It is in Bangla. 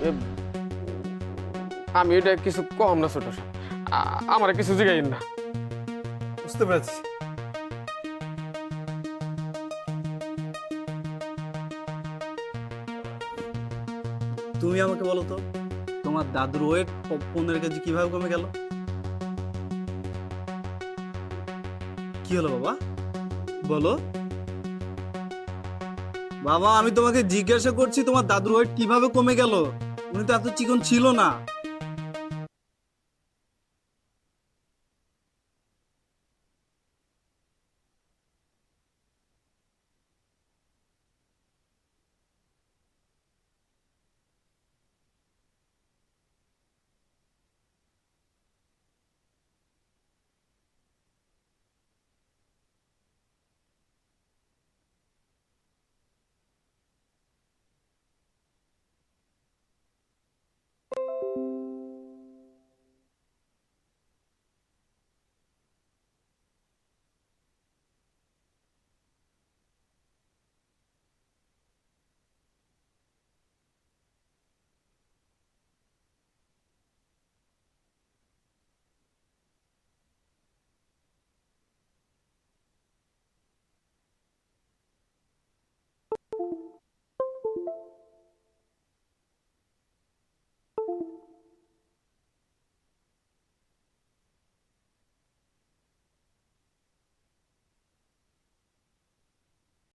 এ, আমি এটা কিছু কম না ছোট সাহেব। আমার কিছু জিগাইন না। বুঝতে পেরেছি। তুমি আমাকে বলো তো, তোমার দাদুর ওয়েট 15 কেজি কিভাবে কমে গেল? কি হলো বাবা, বলো। বাবা, আমি তোমাকে জিজ্ঞাসা করছি তোমার দাদুর ওয়েট কিভাবে কমে গেল? উনি তো এত চিকন ছিল না।